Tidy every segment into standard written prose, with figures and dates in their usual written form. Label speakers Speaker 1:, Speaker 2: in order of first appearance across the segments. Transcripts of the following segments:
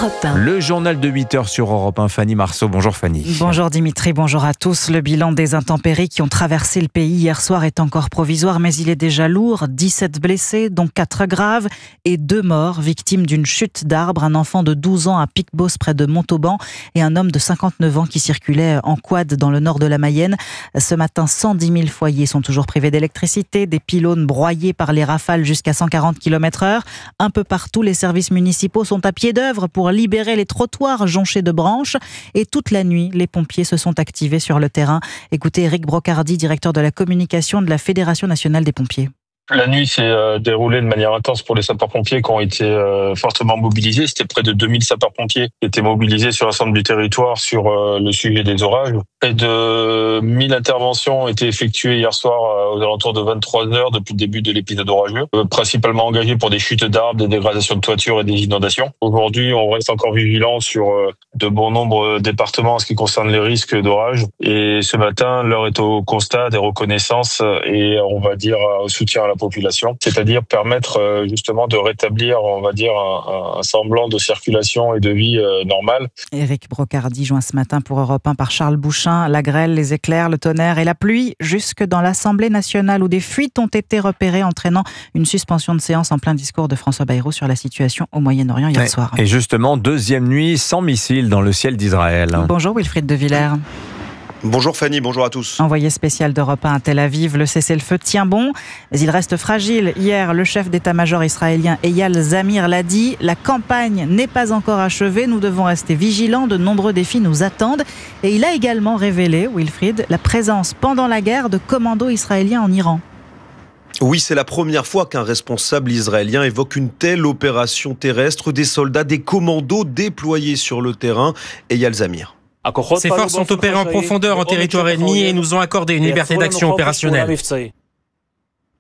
Speaker 1: Europe 1.
Speaker 2: Le journal de 8h sur Europe 1, Fanny Marceau. Bonjour Fanny.
Speaker 3: Bonjour Dimitri, bonjour à tous. Le bilan des intempéries qui ont traversé le pays hier soir est encore provisoire, mais il est déjà lourd. 17 blessés, dont 4 graves, et 2 morts, victimes d'une chute d'arbre. Un enfant de 12 ans à Picbos, près de Montauban, et un homme de 59 ans qui circulait en quad dans le nord de la Mayenne. Ce matin, 110 000 foyers sont toujours privés d'électricité, des pylônes broyés par les rafales jusqu'à 140 km/h. Un peu partout, les services municipaux sont à pied d'œuvre pour libérer les trottoirs jonchés de branches. Et toute la nuit, les pompiers se sont activés sur le terrain. Écoutez Eric Brocardi, directeur de la communication de la Fédération nationale des pompiers.
Speaker 4: La nuit s'est déroulée de manière intense pour les sapeurs-pompiers qui ont été fortement mobilisés. C'était près de 2000 sapeurs-pompiers qui étaient mobilisés sur l'ensemble du territoire sur le sujet des orages. Près de 1000 interventions ont été effectuées hier soir aux alentours de 23h depuis le début de l'épisode orageux, principalement engagées pour des chutes d'arbres, des dégradations de toitures et des inondations. Aujourd'hui, on reste encore vigilant sur de bon nombre de départements en ce qui concerne les risques d'orage. Et ce matin, l'heure est au constat des reconnaissances et on va dire au soutien à la population, c'est-à-dire permettre justement de rétablir, on va dire, un semblant de circulation et de vie normale.
Speaker 3: Éric Brocardi, joint ce matin pour Europe 1 par Charles Bouchin. La grêle, les éclairs, le tonnerre et la pluie, jusque dans l'Assemblée nationale où des fuites ont été repérées, entraînant une suspension de séance en plein discours de François Bayrou sur la situation au Moyen-Orient hier soir.
Speaker 2: Et justement, deuxième nuit sans missile dans le ciel d'Israël.
Speaker 3: Bonjour Wilfried de Villers.
Speaker 5: Bonjour Fanny, bonjour à tous.
Speaker 3: Envoyé spécial d'Europe 1 à Tel Aviv, le cessez-le-feu tient bon, mais il reste fragile. Hier, le chef d'état-major israélien Eyal Zamir l'a dit, la campagne n'est pas encore achevée, nous devons rester vigilants, de nombreux défis nous attendent. Et il a également révélé, Wilfried, la présence pendant la guerre de commandos israéliens en Iran.
Speaker 5: Oui, c'est la première fois qu'un responsable israélien évoque une telle opération terrestre, des soldats, des commandos déployés sur le terrain. Eyal Zamir.
Speaker 6: Ces forces sont opérées en profondeur en territoire ennemi et nous ont accordé une liberté d'action opérationnelle.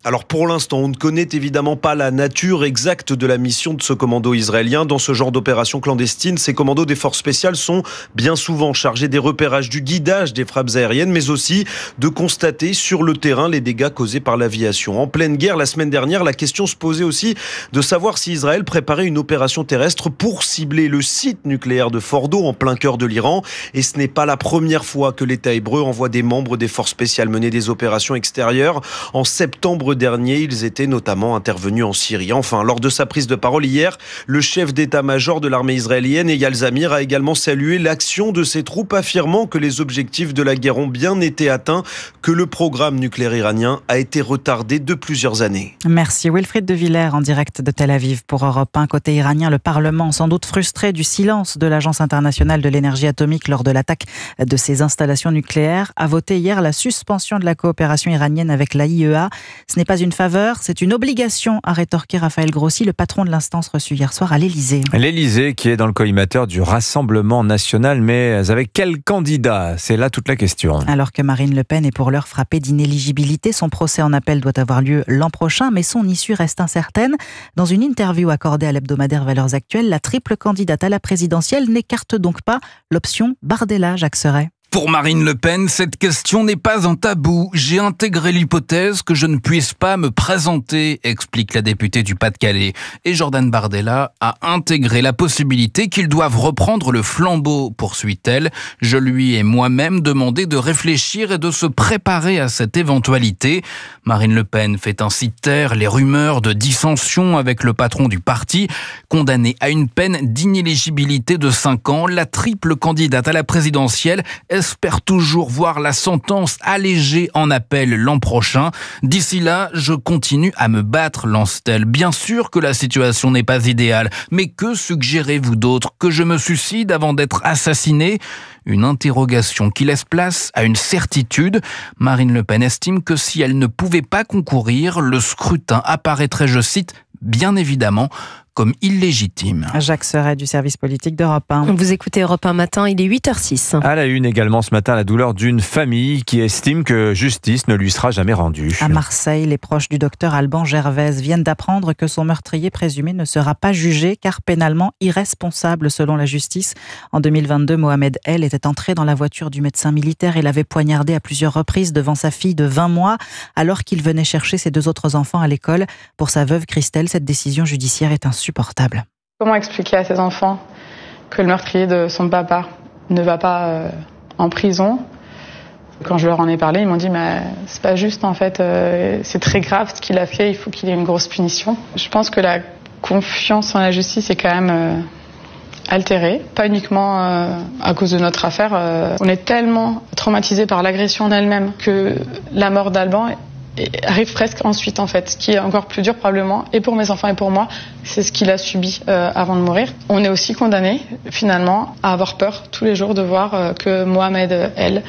Speaker 5: Alors pour l'instant, on ne connaît évidemment pas la nature exacte de la mission de ce commando israélien. Dans ce genre d'opération clandestine, ces commandos des forces spéciales sont bien souvent chargés des repérages, du guidage des frappes aériennes, mais aussi de constater sur le terrain les dégâts causés par l'aviation. En pleine guerre, la semaine dernière, la question se posait aussi de savoir si Israël préparait une opération terrestre pour cibler le site nucléaire de Fordo en plein cœur de l'Iran. Et ce n'est pas la première fois que l'État hébreu envoie des membres des forces spéciales mener des opérations extérieures. En septembre dernier, ils étaient notamment intervenus en Syrie. Enfin, lors de sa prise de parole hier, le chef d'état-major de l'armée israélienne, Eyal Zamir, a également salué l'action de ses troupes, affirmant que les objectifs de la guerre ont bien été atteints, que le programme nucléaire iranien a été retardé de plusieurs années.
Speaker 3: Merci Wilfried de Villers en direct de Tel Aviv pour Europe 1. Côté iranien, le Parlement, sans doute frustré du silence de l'Agence internationale de l'énergie atomique lors de l'attaque de ses installations nucléaires, a voté hier la suspension de la coopération iranienne avec la IEA. Ce n'est pas une faveur, c'est une obligation, a rétorqué Raphaël Grossi, le patron de l'instance reçu hier soir à l'Élysée.
Speaker 2: L'Élysée qui est dans le collimateur du Rassemblement national, mais avec quel candidat ? C'est là toute la question.
Speaker 3: Alors que Marine Le Pen est pour l'heure frappée d'inéligibilité, son procès en appel doit avoir lieu l'an prochain, mais son issue reste incertaine. Dans une interview accordée à l'hebdomadaire Valeurs Actuelles, la triple candidate à la présidentielle n'écarte donc pas l'option Bardella, Jacques Serret.
Speaker 7: Pour Marine Le Pen, cette question n'est pas un tabou. J'ai intégré l'hypothèse que je ne puisse pas me présenter, explique la députée du Pas-de-Calais. Et Jordan Bardella a intégré la possibilité qu'ils doivent reprendre le flambeau, poursuit-elle. Je lui ai moi-même demandé de réfléchir et de se préparer à cette éventualité. Marine Le Pen fait ainsi taire les rumeurs de dissension avec le patron du parti. Condamnée à une peine d'inéligibilité de 5 ans, la triple candidate à la présidentielle espère toujours voir la sentence allégée en appel l'an prochain. D'ici là, je continue à me battre, lance-t-elle. Bien sûr que la situation n'est pas idéale, mais que suggérez-vous d'autre ? Que je me suicide avant d'être assassiné ? Une interrogation qui laisse place à une certitude. Marine Le Pen estime que si elle ne pouvait pas concourir, le scrutin apparaîtrait, je cite, bien évidemment, comme illégitime.
Speaker 3: Jacques Serret du service politique d'Europe 1.
Speaker 1: Vous écoutez Europe 1 matin, il est 8h06.
Speaker 2: À la une également ce matin, la douleur d'une famille qui estime que justice ne lui sera jamais rendue.
Speaker 3: À Marseille, les proches du docteur Alban Gervaise viennent d'apprendre que son meurtrier présumé ne sera pas jugé car pénalement irresponsable selon la justice. En 2022, Mohamed El était entré dans la voiture du médecin militaire et l'avait poignardé à plusieurs reprises devant sa fille de 20 mois alors qu'il venait chercher ses 2 autres enfants à l'école. Pour sa veuve Christelle, cette décision judiciaire est insupportable.
Speaker 8: Comment expliquer à ses enfants que le meurtrier de son papa ne va pas en prison. Quand je leur en ai parlé, ils m'ont dit mais c'est pas juste en fait, c'est très grave ce qu'il a fait, il faut qu'il ait une grosse punition. Je pense que la confiance en la justice est quand même altérée, pas uniquement à cause de notre affaire. On est tellement traumatisé par l'agression en elle-même que la mort d'Alban arrive presque ensuite en fait, ce qui est encore plus dur probablement, et pour mes enfants et pour moi, c'est ce qu'il a subi avant de mourir. On est aussi condamné finalement à avoir peur tous les jours de voir que Mohamed El,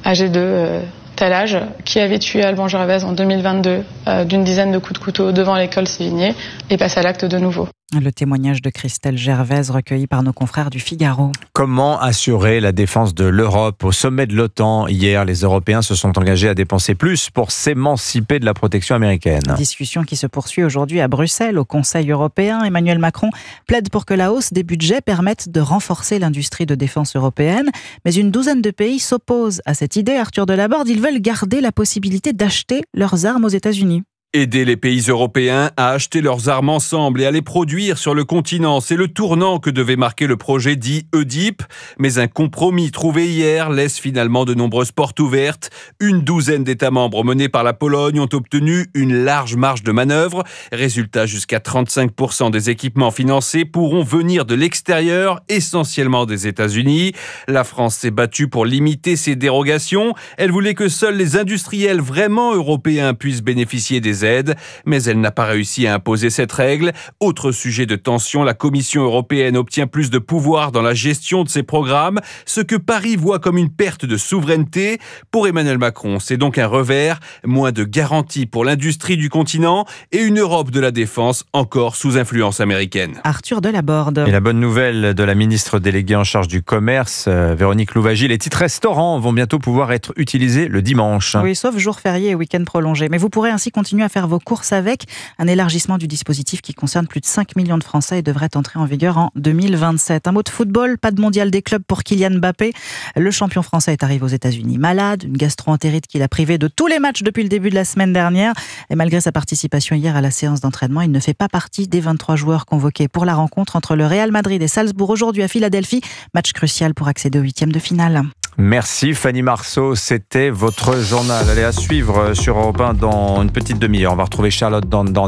Speaker 8: âgé de tel âge, qui avait tué Alban Gervaise en 2022 d'une dizaine de coups de couteau devant l'école Sévigné, est passé à l'acte de nouveau.
Speaker 3: Le témoignage de Christelle Gervaise recueilli par nos confrères du Figaro.
Speaker 2: Comment assurer la défense de l'Europe? Au sommet de l'OTAN, hier, les Européens se sont engagés à dépenser plus pour s'émanciper de la protection américaine.
Speaker 3: Discussion qui se poursuit aujourd'hui à Bruxelles, au Conseil européen. Emmanuel Macron plaide pour que la hausse des budgets permette de renforcer l'industrie de défense européenne. Mais une douzaine de pays s'opposent à cette idée. Arthur Delaborde, ils veulent garder la possibilité d'acheter leurs armes aux États-Unis.
Speaker 9: Aider les pays européens à acheter leurs armes ensemble et à les produire sur le continent, c'est le tournant que devait marquer le projet dit EDIP. Mais un compromis trouvé hier laisse finalement de nombreuses portes ouvertes. Une douzaine d'États membres menés par la Pologne ont obtenu une large marge de manœuvre. Résultat, jusqu'à 35% des équipements financés pourront venir de l'extérieur, essentiellement des États-Unis. La France s'est battue pour limiter ces dérogations. Elle voulait que seuls les industriels vraiment européens puissent bénéficier des aides, mais elle n'a pas réussi à imposer cette règle. Autre sujet de tension, la Commission européenne obtient plus de pouvoir dans la gestion de ses programmes, ce que Paris voit comme une perte de souveraineté. Pour Emmanuel Macron, c'est donc un revers, moins de garanties pour l'industrie du continent et une Europe de la défense encore sous influence américaine.
Speaker 3: Arthur Delaborde.
Speaker 2: Et la bonne nouvelle de la ministre déléguée en charge du commerce, Véronique Louwagie, les titres restaurants vont bientôt pouvoir être utilisés le dimanche.
Speaker 3: Oui, sauf jour férié et week-end prolongé. Mais vous pourrez ainsi continuer à faire vos courses avec un élargissement du dispositif qui concerne plus de 5 millions de Français et devrait entrer en vigueur en 2027. Un mot de football, pas de mondial des clubs pour Kylian Mbappé. Le champion français est arrivé aux États-Unis malade, une gastro-entérite qui l'a privé de tous les matchs depuis le début de la semaine dernière. Et malgré sa participation hier à la séance d'entraînement, il ne fait pas partie des 23 joueurs convoqués pour la rencontre entre le Real Madrid et Salzbourg aujourd'hui à Philadelphie. Match crucial pour accéder aux huitièmes de finale.
Speaker 2: Merci Fanny Marceau, c'était votre journal. Allez, à suivre sur Europe 1 dans une petite demi-heure. On va retrouver Charlotte dans